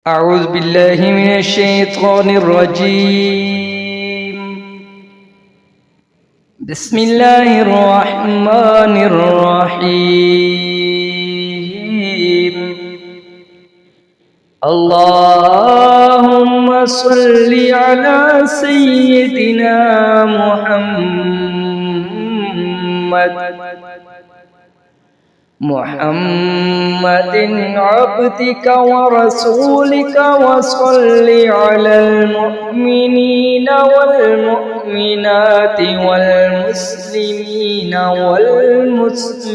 أعوذ بالله من الشيطان الرجيم. بسم الله الرحمن الرحيم. اللهم صل على سيدنا محمد عبدك ورسولك وصل على المؤمنين والمؤمنات والمسلمين والمسلمات.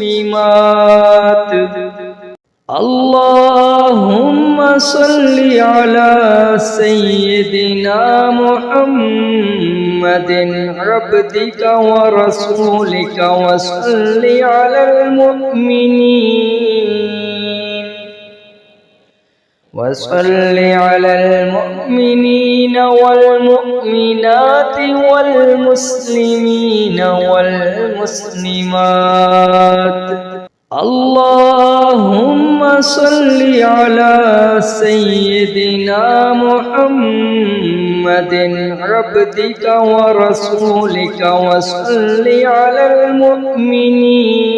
اللهم صل على سيدنا محمد عبدك ورسولك وصل على المؤمنين والمؤمنات والمسلمين والمسلمات. اللهم صل على سيدنا محمد عبدك ورسولك وصل على المؤمنين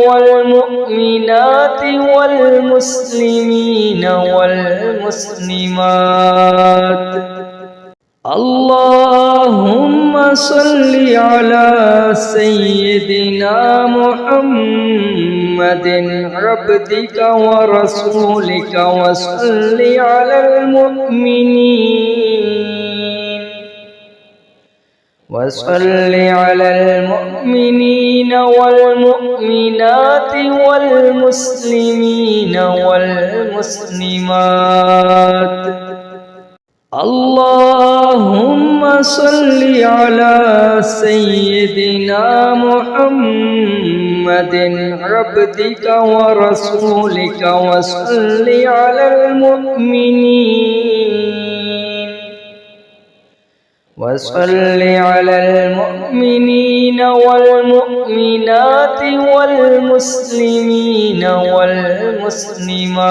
والمؤمنات والمسلمين والمسلمات. اللهم صل على سيدنا محمد عبدك ورسولك وصل على المؤمنين والمؤمنات والمسلمين والمسلمات. اللهم صل على سيدنا محمد عبدك ورسولك وصل على المؤمنين والمؤمنات والمسلمين والمسلمات.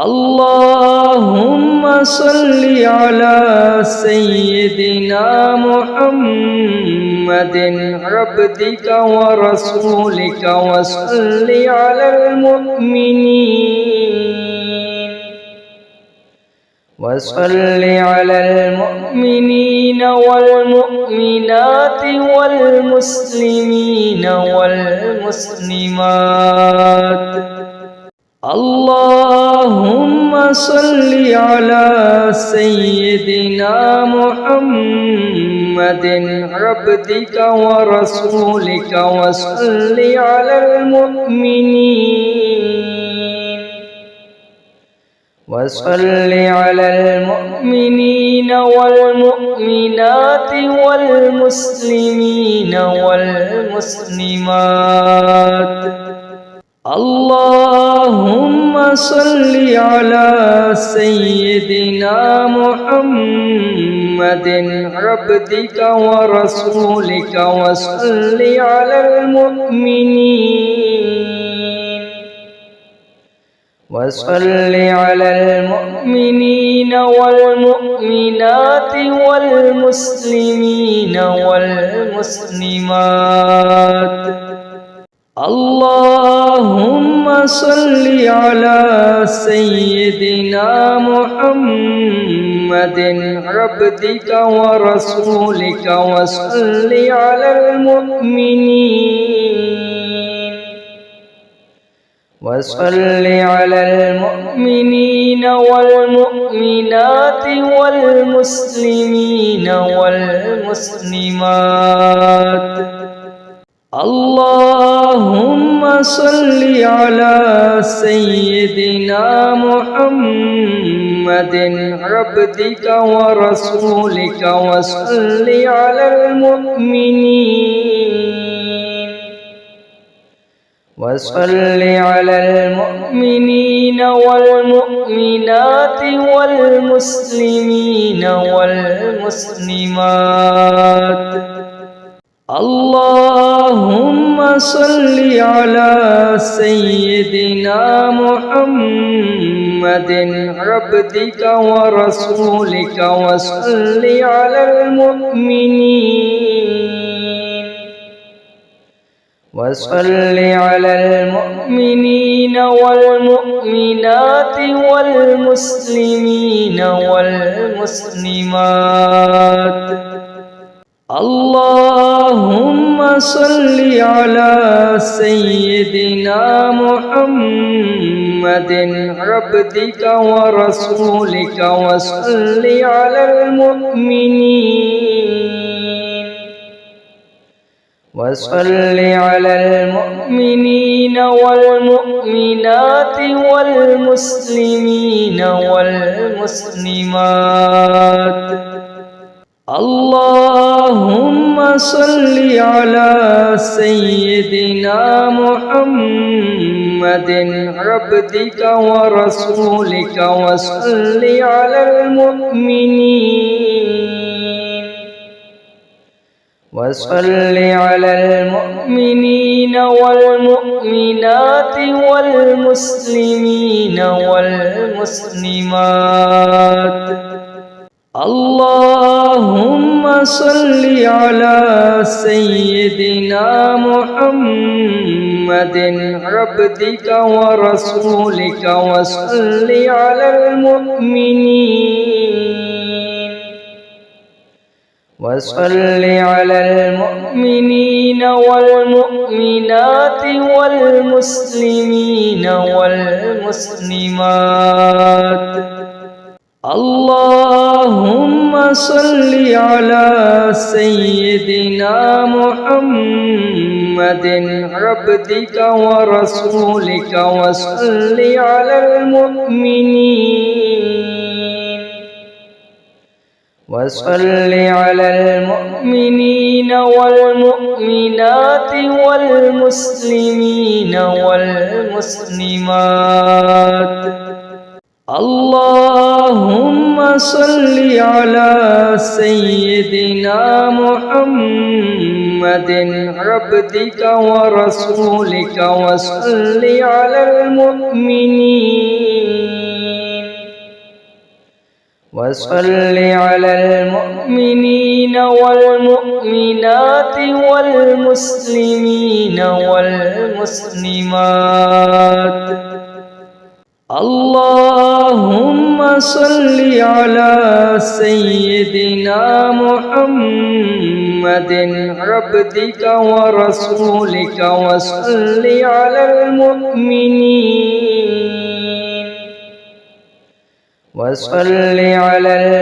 اللهم صل على سيدنا محمد عبدك ورسولك وصل على المؤمنين والمؤمنات والمسلمين والمسلمات. اللهم صل على سيدنا محمد عبدك ورسولك وصل على المؤمنين والمؤمنات والمسلمين والمسلمات. اللهم صل على سيدنا محمد عبدك ورسولك وصل على المؤمنين والمؤمنات والمسلمين والمسلمات. اللهم صل على سيدنا محمد عبدك ورسولك وصل على المؤمنين والمؤمنات والمسلمين والمسلمات. اللهم صل على سيدنا محمد عبدك ورسولك وصل على المؤمنين والمؤمنات والمسلمين والمسلمات. اللهم صل على سيدنا محمد عبدك ورسولك وصل على المؤمنين والمؤمنات والمسلمين والمسلمات. اللهم صل على سيدنا محمد عبدك ورسولك وصل على المؤمنين والمؤمنات والمسلمين والمسلمات. اللهم صل على سيدنا محمد عبدك ورسولك وصل على المؤمنين والمؤمنات والمسلمين والمسلمات. اللهم صل على سيدنا محمد عبدك ورسولك وصل على المؤمنين والمؤمنات والمسلمين والمسلمات. اللهم صل على سيدنا محمد عبدك ورسولك وصل على المؤمنين والمؤمنات والمسلمين والمسلمات. اللهم صل على سيدنا محمد عبدك ورسولك وصل على المؤمنين والمؤمنات والمسلمين والمسلمات. اللهم صل على سيدنا محمد عبدك ورسولك وصل على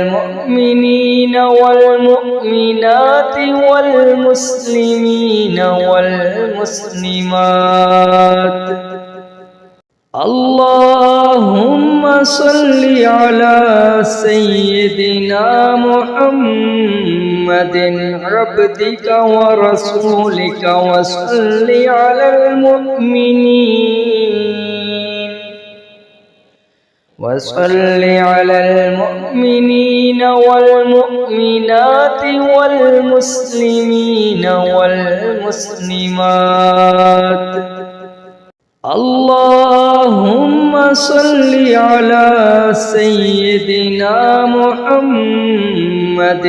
المؤمنين والمؤمنات والمسلمين والمسلمات. اللهم صل على سيدنا محمد عبدك ورسولك وصل على المؤمنين والمؤمنات والمسلمين والمسلمات. اللهم صل على سيدنا محمد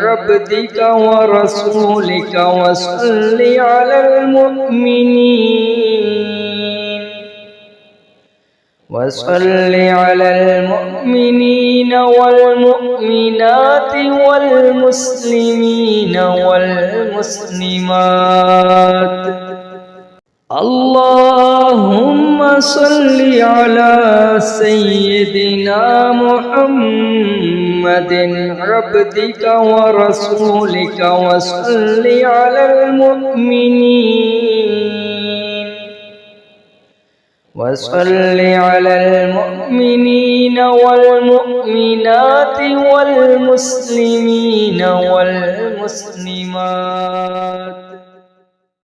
عبدك ورسولك وصل على المؤمنين والمؤمنات والمسلمين والمسلمات. اللهم صل على سيدنا محمد عبدك ورسولك وصل على المؤمنين والمؤمنات والمسلمين والمسلمات.